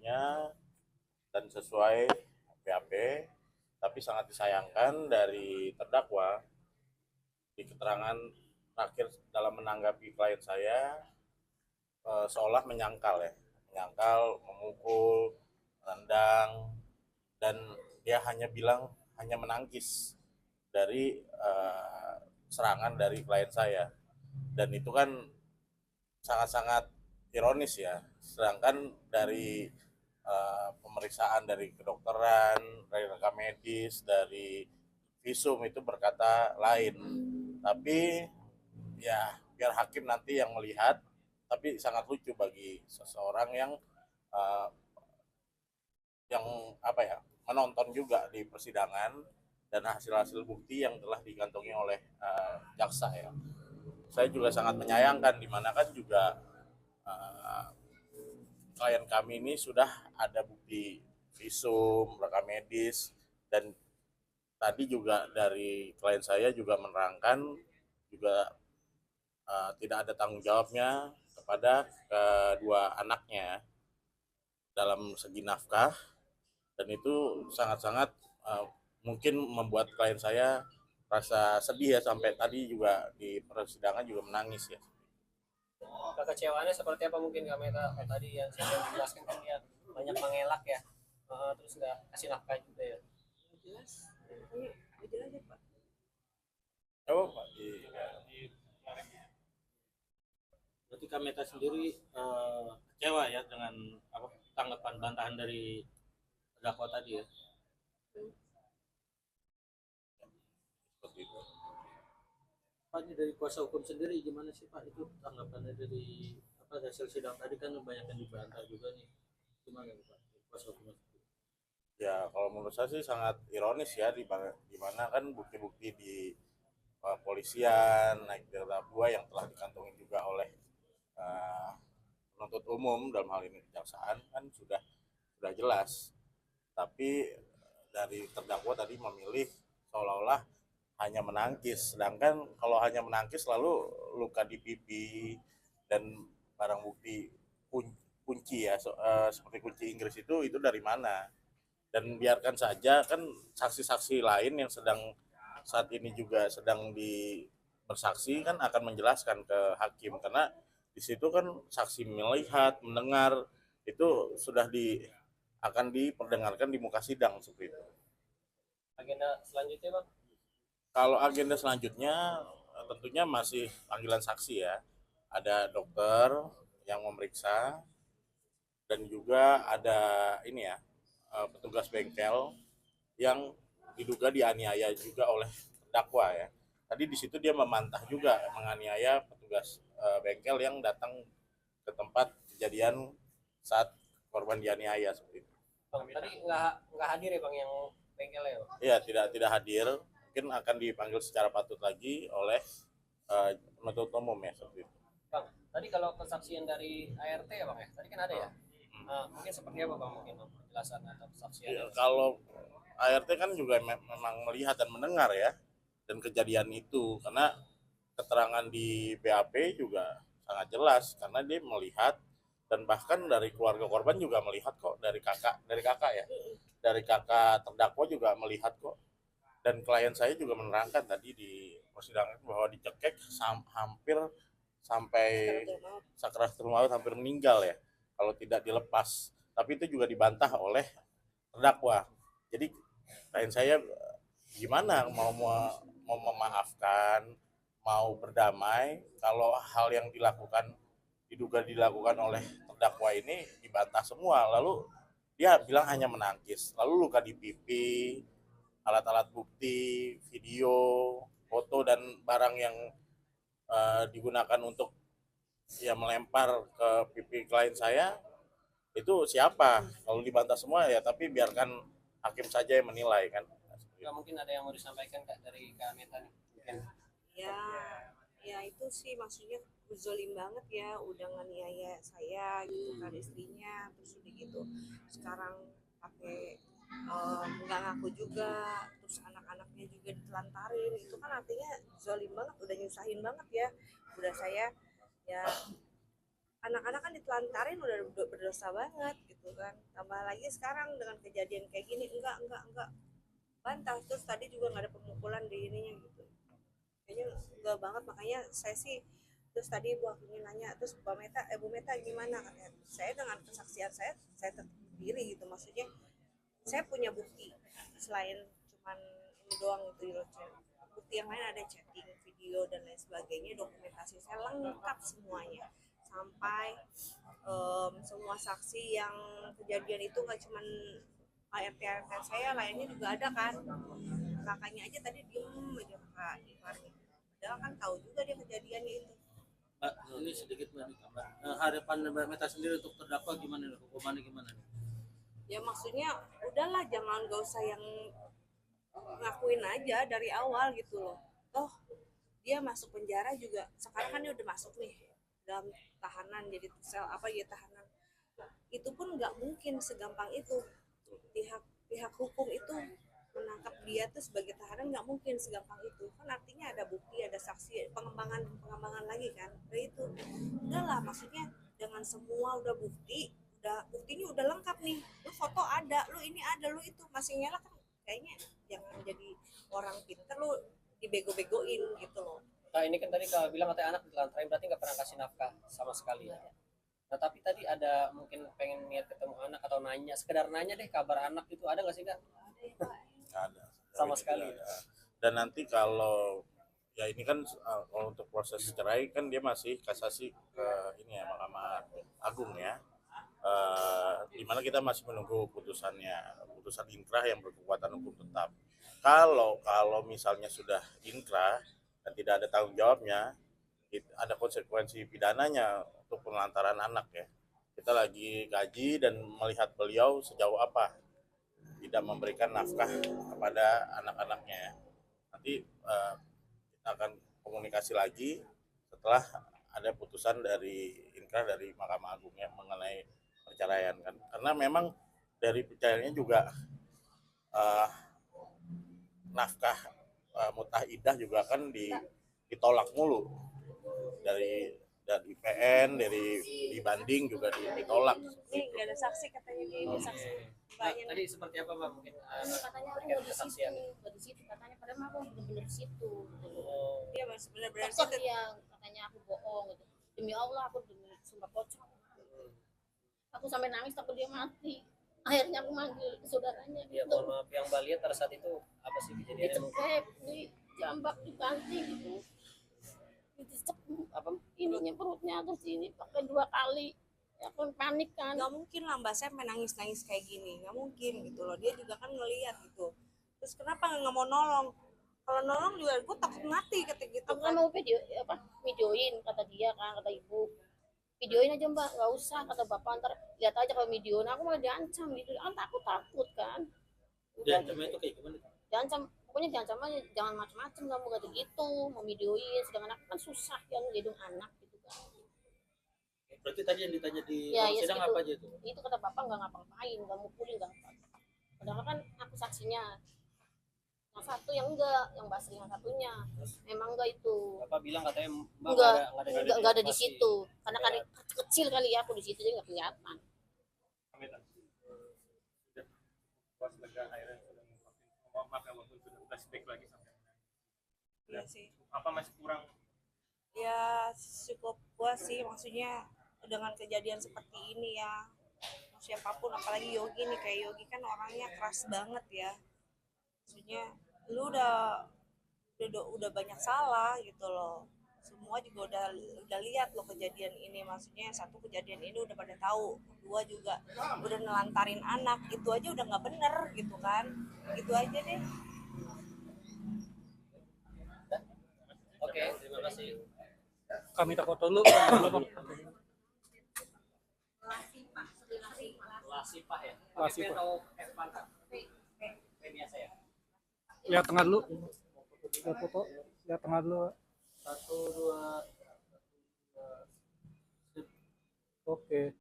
seharusnya dan sesuai BAP, tapi sangat disayangkan dari terdakwa di keterangan terakhir dalam menanggapi klien saya seolah menyangkal ya, menyangkal, memukul, menendang, dan dia hanya bilang hanya menangkis dari serangan dari klien saya, dan itu kan sangat-sangat ironis ya, sedangkan dari pemeriksaan dari kedokteran, dari rekam medis, dari visum itu berkata lain. Tapi ya biar hakim nanti yang melihat, tapi sangat lucu bagi seseorang uh, yang apa ya, menonton juga di persidangan dan hasil-hasil bukti yang telah dikantongi oleh jaksa ya. Saya juga sangat menyayangkan, dimana kan juga uh, klien kami ini sudah ada bukti visum, rekam medis, dan tadi juga dari klien saya juga menerangkan juga tidak ada tanggung jawabnya kepada kedua anaknya dalam segi nafkah, dan itu sangat-sangat mungkin membuat klien saya rasa sedih ya, sampai tadi juga di persidangan juga menangis ya. Kekecewaannya seperti apa mungkin Kak Meta, kayak tadi yang saya jelaskan kan dia banyak mengelak ya. Terus nggak kasih nafkah juga ya. Jelas. Ini jelas ya Pak. Oh, Pak, Berarti Kameta sendiri kecewa ya dengan apa tanggapan bantahan dari terdakwa tadi ya. seperti itu. Pak, ini dari kuasa hukum sendiri gimana sih Pak, itu tanggapannya dari apa hasil sidang tadi kan banyak yang dibantah juga nih, gimana nih Pak kuasa hukum? Ya kalau menurut saya sih sangat ironis ya, di mana kan bukti-bukti di polisian naik delta buah yang telah dikantongi juga oleh uh, penuntut umum, dalam hal ini kejaksaan, kan sudah jelas, tapi dari terdakwa tadi memilih seolah-olah hanya menangkis, sedangkan kalau hanya menangkis lalu luka di pipi dan barang bukti kunci ya, seperti kunci Inggris itu dari mana? Dan biarkan saja, kan saksi-saksi lain yang saat ini juga sedang bersaksi kan akan menjelaskan ke hakim, karena di situ kan saksi melihat, mendengar, itu akan diperdengarkan di muka sidang seperti itu. Agenda selanjutnya Bang? Kalau agenda selanjutnya tentunya masih panggilan saksi ya. Ada dokter yang memeriksa, dan juga ada ini ya, petugas bengkel yang diduga dianiaya juga oleh terdakwa ya. Tadi di situ dia membantah juga menganiaya petugas bengkel yang datang ke tempat kejadian saat korban dianiaya seperti itu. Bang, tadi nggak hadir ya Bang yang bengkelnya ya Bang? Iya, tidak hadir. Mungkin akan dipanggil secara patut lagi oleh penuntut umum ya seperti itu. Bang, tadi kalau kesaksian dari ART ya Bang ya, tadi kan ada ya. Mungkin seperti apa Bang, mungkin Bang, penjelasan atau kesaksian? Ya, kalau ART kan juga memang melihat dan mendengar ya, dan kejadian itu, karena keterangan di BAP juga sangat jelas karena dia melihat, dan bahkan dari keluarga korban juga melihat kok, dari kakak ya, dari kakak terdakwa juga melihat kok, dan klien saya juga menerangkan tadi di persidangan bahwa dicekek hampir sampai sakaratul maut, hampir meninggal ya kalau tidak dilepas, tapi itu juga dibantah oleh terdakwa. Jadi klien saya gimana mau memaafkan, mau berdamai kalau hal yang diduga dilakukan oleh terdakwa ini dibantah semua, lalu dia bilang hanya menangkis, lalu luka di pipi, alat-alat bukti, video, foto, dan barang yang digunakan untuk ya melempar ke pipi klien saya itu siapa, kalau dibantah semua ya, tapi biarkan hakim saja yang menilai kan. Nggak, mungkin ada yang mau disampaikan Kak dari Kak Meta nih mungkin. Ya, ya itu sih maksudnya zolim banget ya, udah nganiaya saya gitu kan istrinya, terus udah gitu sekarang pakai nggak ngaku juga, terus anak-anaknya juga ditelantarin, itu kan artinya zolim banget, udah nyusahin banget ya, udah saya ya anak-anak kan ditelantarin udah berdosa banget gitu kan, tambah lagi sekarang dengan kejadian kayak gini enggak bantah. Terus tadi juga nggak ada pemukulan di ininya gitu, kayaknya enggak banget. Makanya saya sih, terus tadi Bu Hakimi nanya, terus Bu Meta gimana, katanya saya dengan kesaksian saya tetap berdiri gitu. Maksudnya saya punya bukti selain cuman ini doang gitu loh, bukti yang lain ada chatting, video dan lain sebagainya, dokumentasi saya lengkap semuanya, sampai semua saksi yang kejadian itu nggak cuman ART saya, lainnya juga ada kan. Kakaknya aja tadi diem aja, Kak Iparnya, padahal kan tahu juga dia kejadiannya itu. Mbak, ini sedikit Mbak ditambah. Harapan Mbak Meta sendiri untuk terdakwa gimana nih? Hukumannya gimana nih? Ya maksudnya udahlah, jangan gak usah yang ngakuin aja dari awal gitu loh. Toh dia masuk penjara juga, sekarang kan dia udah masuk nih dalam tahanan, jadi sel apa ya, tahanan. Itu pun nggak mungkin segampang itu. Pihak hukum itu menangkap dia tuh sebagai tahanan nggak mungkin segampang itu. Kan artinya ada bukti, ada saksi, pengembangan lagi kan. Udah itu, udahlah, maksudnya dengan semua udah buktinya udah lengkap nih. Lu foto ada, lu ini ada, lu itu masih nyala kan. Kayaknya jangan jadi orang pintar lu dibego-begoin gitu loh. Nah ini kan tadi kalau bilang katanya anak ditelantarin, berarti nggak pernah kasih nafkah sama sekali. Nah tapi tadi ada mungkin pengen niat ketemu anak atau nanya, sekedar nanya deh kabar anak itu, ada nggak sih Kak? Nggak ada Sama sekali. tidak ada. Dan nanti kalau ya ini kan kalau untuk proses cerai kan dia masih kasasi ke ini ya, Mahkamah Agung ya, di mana kita masih menunggu putusan inkrah yang berkekuatan hukum tetap. Kalau misalnya sudah inkrah dan tidak ada tanggung jawabnya, ada konsekuensi pidananya untuk penelantaran anak ya. Kita lagi kaji dan melihat beliau sejauh apa tidak memberikan nafkah kepada anak-anaknya. Nanti kita akan komunikasi lagi setelah ada putusan dari inkrah dari Mahkamah Agung yang mengenai perceraian kan. Karena memang dari perceraiannya juga nafkah mutah idah juga kan ditolak mulu dari PN, dari dibanding juga ditolak. Ini nggak ada saksi katanya, dia ini saksi Nah, banyak. tadi seperti apa Mbak mungkin Katanya aku terkait nggak di situ, kesaksian? nggak di situ. Katanya padahal mah aku bener-bener di situ. Oh, Dia masih benar-benar Pokok situ. dia katanya aku bohong gitu. Demi Allah aku demi sumpah pocong. Aku sampai nangis takut dia mati. Akhirnya aku manggil saudaranya ya gitu. mohon maaf yang Mbak lihat pada saat itu apa sih kejadiannya mungkin? Dicekek, dijambak, dibanting gitu. Dicekek apa ininya perutnya atas sini pakai 2 kali. Ya aku panik kan. Nggak mungkin lah Mbak saya nangis kayak gini, nggak mungkin gitu loh. Dia juga kan ngelihat gitu. Terus kenapa nggak mau nolong? Kalau nolong juga gue takut mati kata gitu Aku kan kan. mau videoin kata dia kan, kata ibu. Videoin aja Mbak, nggak usah kata bapak, ntar lihat aja kalau videoin. Aku malah diancam gitu, kan takut kan. Dan itu kayak gimana? Diancam, pokoknya diancam aja, jangan macam-macam kamu kata gitu, mau videoin, sedangkan aku kan susah yang jadi anak gitu kan. Berarti tadi yang ditanya di Ya, ruang ya sidang segitu. apa aja itu? Itu kata bapak nggak ngapa-ngapain, nggak mukulin, nggak apa. Padahal kan aku saksinya. Yang satu yang enggak, yang Mbak Sri yang satunya. Memang enggak itu. Bapak bilang katanya Mbak Enggak, nggak ada di situ. Karena kan kecil kali ya aku di situ jadi nggak kelihatan. Pas lega akhirnya sudah memaafkan walaupun sudah flashback lagi sampai Iya sih. apa masih kurang Ya cukup puas sih, maksudnya dengan kejadian seperti ini ya. Siapapun, apalagi Yogi nih, kayak Yogi kan orangnya keras banget ya. Maksudnya lu udah banyak salah gitu loh. Semua juga udah lihat lo kejadian ini, maksudnya satu kejadian ini udah pada tahu, kedua juga udah nelantarin anak, itu aja udah nggak bener gitu kan. Gitu aja deh. Oke, terima kasih. Kami tak foto dulu. Lasipah ya? Lasipah. P atau F pangkat? P biasa ya? Lihat tengah dulu. Lihat foto. Lihat tengah dulu. 1, 2. Oke.